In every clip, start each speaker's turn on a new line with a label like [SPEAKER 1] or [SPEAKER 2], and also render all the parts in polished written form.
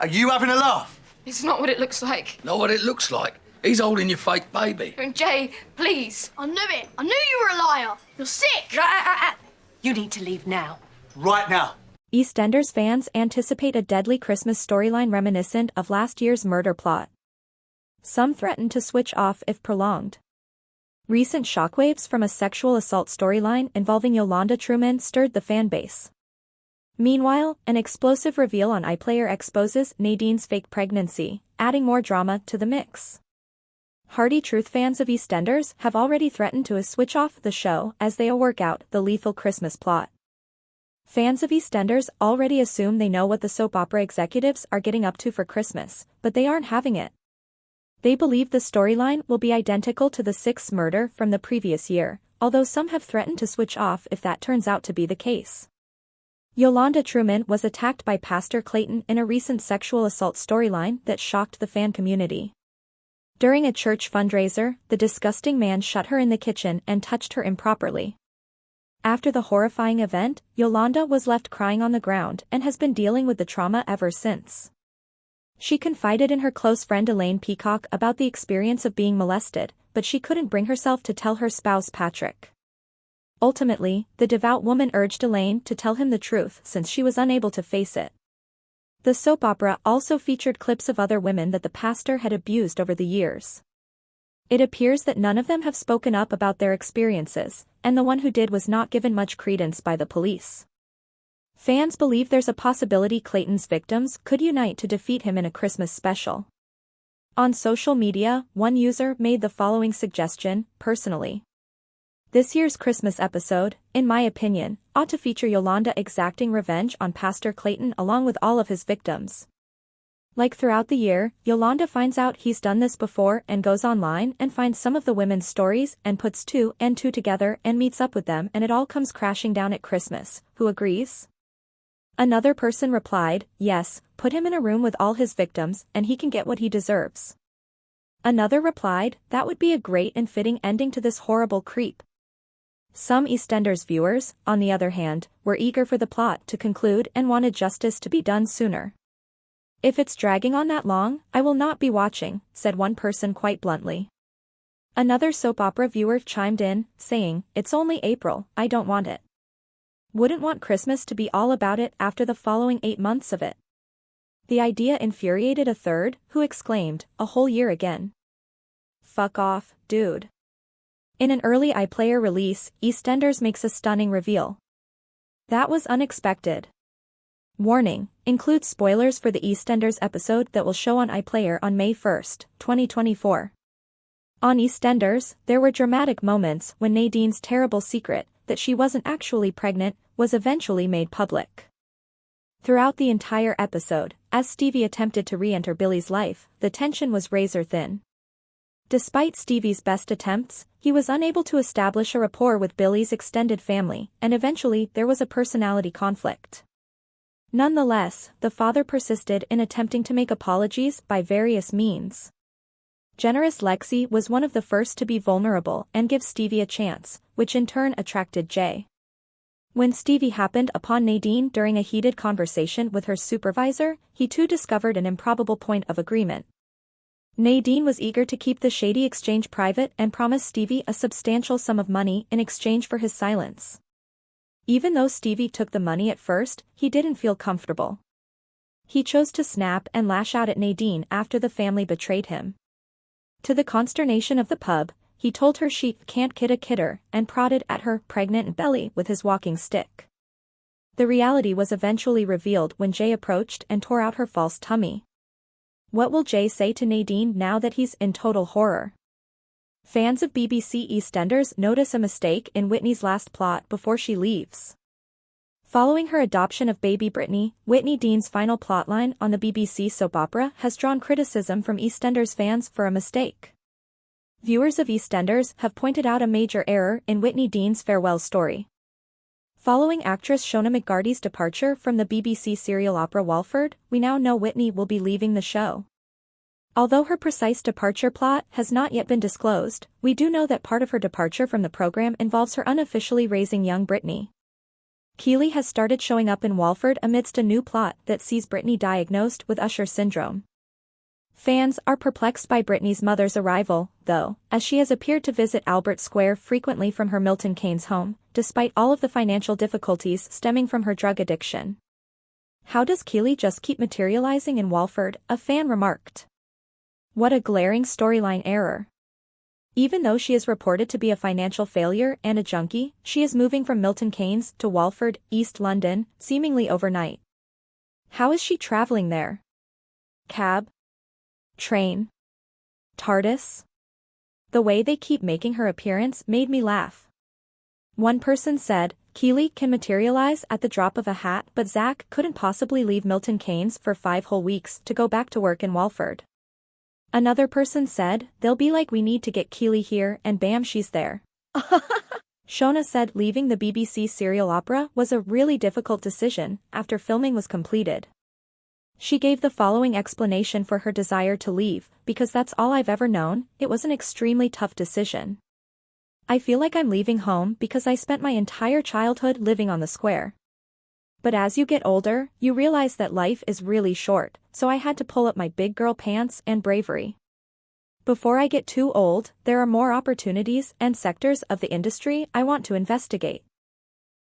[SPEAKER 1] Are you having a laugh?
[SPEAKER 2] It's not what it looks like.
[SPEAKER 3] Not what it looks like. He's holding your fake baby.
[SPEAKER 2] And Jay, please.
[SPEAKER 4] I knew it. I knew you were a liar. You're sick.
[SPEAKER 5] You need to leave now.
[SPEAKER 1] Right now.
[SPEAKER 6] EastEnders fans anticipate a deadly Christmas storyline reminiscent of last year's murder plot. Some threaten to switch off if prolonged. Recent shockwaves from a sexual assault storyline involving Yolanda Truman stirred the fanbase. Meanwhile, an explosive reveal on iPlayer exposes Nadine's fake pregnancy, adding more drama to the mix. Hardy Truth fans of EastEnders have already threatened to switch off the show as they work out the lethal Christmas plot. Fans of EastEnders already assume they know what the soap opera executives are getting up to for Christmas, but they aren't having it. They believe the storyline will be identical to the sixth murder from the previous year, although some have threatened to switch off if that turns out to be the case. Yolanda Truman was attacked by Pastor Clayton in a recent sexual assault storyline that shocked the fan community. During a church fundraiser, the disgusting man shut her in the kitchen and touched her improperly. After the horrifying event, Yolanda was left crying on the ground and has been dealing with the trauma ever since. She confided in her close friend Elaine Peacock about the experience of being molested, but she couldn't bring herself to tell her spouse Patrick. Ultimately, the devout woman urged Elaine to tell him the truth since she was unable to face it. The soap opera also featured clips of other women that the pastor had abused over the years. It appears that none of them have spoken up about their experiences, and the one who did was not given much credence by the police. Fans believe there's a possibility Clayton's victims could unite to defeat him in a Christmas special. On social media, one user made the following suggestion, personally. This year's Christmas episode, in my opinion, ought to feature Yolanda exacting revenge on Pastor Clayton along with all of his victims. Like throughout the year, Yolanda finds out he's done this before and goes online and finds some of the women's stories and puts two and two together and meets up with them, and it all comes crashing down at Christmas. Who agrees? Another person replied, yes, put him in a room with all his victims and he can get what he deserves. Another replied, that would be a great and fitting ending to this horrible creep. Some EastEnders viewers, on the other hand, were eager for the plot to conclude and wanted justice to be done sooner. If it's dragging on that long, I will not be watching, said one person quite bluntly. Another soap opera viewer chimed in, saying, it's only April, I don't want it. Wouldn't want Christmas to be all about it after the following 8 months of it. The idea infuriated a third, who exclaimed, a whole year again. Fuck off, dude. In an early iPlayer release, EastEnders makes a stunning reveal. That was unexpected. Warning, includes spoilers for the EastEnders episode that will show on iPlayer on May 1, 2024. On EastEnders, there were dramatic moments when Nadine's terrible secret, that she wasn't actually pregnant, was eventually made public. Throughout the entire episode, as Stevie attempted to re-enter Billy's life, the tension was razor-thin. Despite Stevie's best attempts, he was unable to establish a rapport with Billy's extended family, and eventually there was a personality conflict. Nonetheless, the father persisted in attempting to make apologies by various means. Generous Lexi was one of the first to be vulnerable and give Stevie a chance, which in turn attracted Jay. When Stevie happened upon Nadine during a heated conversation with her supervisor, he too discovered an improbable point of agreement. Nadine was eager to keep the shady exchange private and promised Stevie a substantial sum of money in exchange for his silence. Even though Stevie took the money at first, he didn't feel comfortable. He chose to snap and lash out at Nadine after the family betrayed him. To the consternation of the pub, he told her she can't kid a kidder and prodded at her pregnant belly with his walking stick. The reality was eventually revealed when Jay approached and tore out her false tummy. What will Jay say to Nadine now that he's in total horror? Fans of BBC EastEnders notice a mistake in Whitney's last plot before she leaves. Following her adoption of baby Brittany, Whitney Dean's final plotline on the BBC soap opera has drawn criticism from EastEnders fans for a mistake. Viewers of EastEnders have pointed out a major error in Whitney Dean's farewell story. Following actress Shona McGarty's departure from the BBC serial opera Walford, we now know Whitney will be leaving the show. Although her precise departure plot has not yet been disclosed, we do know that part of her departure from the program involves her unofficially raising young Brittany. Keely has started showing up in Walford amidst a new plot that sees Brittany diagnosed with Usher syndrome. Fans are perplexed by Brittany's mother's arrival, though, as she has appeared to visit Albert Square frequently from her Milton Keynes home, despite all of the financial difficulties stemming from her drug addiction. "How does Keely just keep materializing in Walford?" a fan remarked. "What a glaring storyline error. Even though she is reported to be a financial failure and a junkie, she is moving from Milton Keynes to Walford, East London, seemingly overnight. How is she traveling there? Cab? Train? TARDIS? The way they keep making her appearance made me laugh." One person said, "Keely can materialize at the drop of a hat, but Zach couldn't possibly leave Milton Keynes for 5 whole weeks to go back to work in Walford." Another person said, "They'll be like, we need to get Keely here, and bam, she's there." Shona said leaving the BBC serial opera was a really difficult decision after filming was completed. She gave the following explanation for her desire to leave: "Because that's all I've ever known, it was an extremely tough decision. I feel like I'm leaving home because I spent my entire childhood living on the square. But as you get older, you realize that life is really short, so I had to pull up my big girl pants and bravery. Before I get too old, there are more opportunities and sectors of the industry I want to investigate.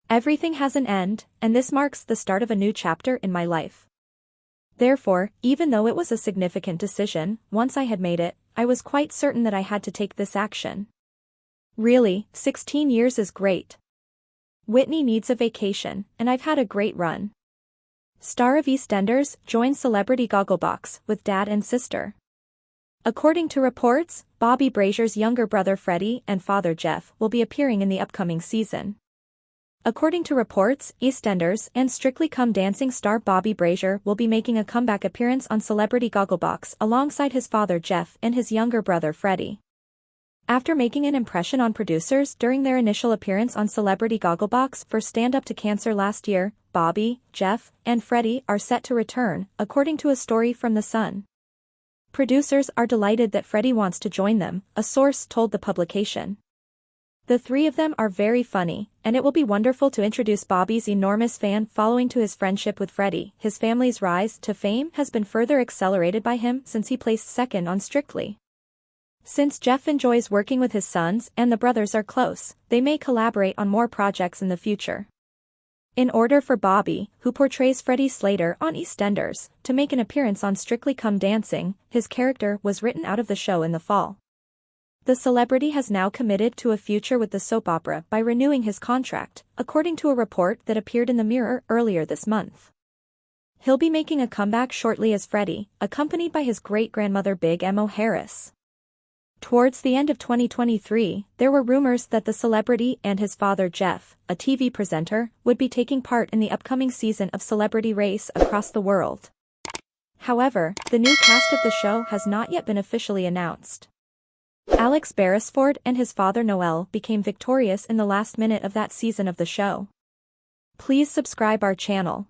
[SPEAKER 6] Everything has an end, and this marks the start of a new chapter in my life. Therefore, even though it was a significant decision, once I had made it, I was quite certain that I had to take this action. Really, 16 years is great. Whitney needs a vacation, and I've had a great run." Star of EastEnders joins Celebrity Gogglebox with dad and sister. According to reports, Bobby Brazier's younger brother Freddie and father Jeff will be appearing in the upcoming season. According to reports, EastEnders and Strictly Come Dancing star Bobby Brazier will be making a comeback appearance on Celebrity Gogglebox alongside his father Jeff and his younger brother Freddie. After making an impression on producers during their initial appearance on Celebrity Gogglebox for Stand Up to Cancer last year, Bobby, Jeff, and Freddie are set to return, according to a story from The Sun. Producers are delighted that Freddie wants to join them, a source told the publication. "The three of them are very funny, and it will be wonderful to introduce Bobby's enormous fan following to his friendship with Freddie. His family's rise to fame has been further accelerated by him since he placed second on Strictly. Since Jeff enjoys working with his sons and the brothers are close, they may collaborate on more projects in the future." In order for Bobby, who portrays Freddie Slater on EastEnders, to make an appearance on Strictly Come Dancing, his character was written out of the show in the fall. The celebrity has now committed to a future with the soap opera by renewing his contract, according to a report that appeared in the Mirror earlier this month. He'll be making a comeback shortly as Freddie, accompanied by his great-grandmother Big Mo Harris. Towards the end of 2023, there were rumors that the celebrity and his father Jeff, a TV presenter, would be taking part in the upcoming season of Celebrity Race across the world. However, the new cast of the show has not yet been officially announced. Alex Beresford and his father Noel became victorious in the last minute of that season of the show. Please subscribe our channel.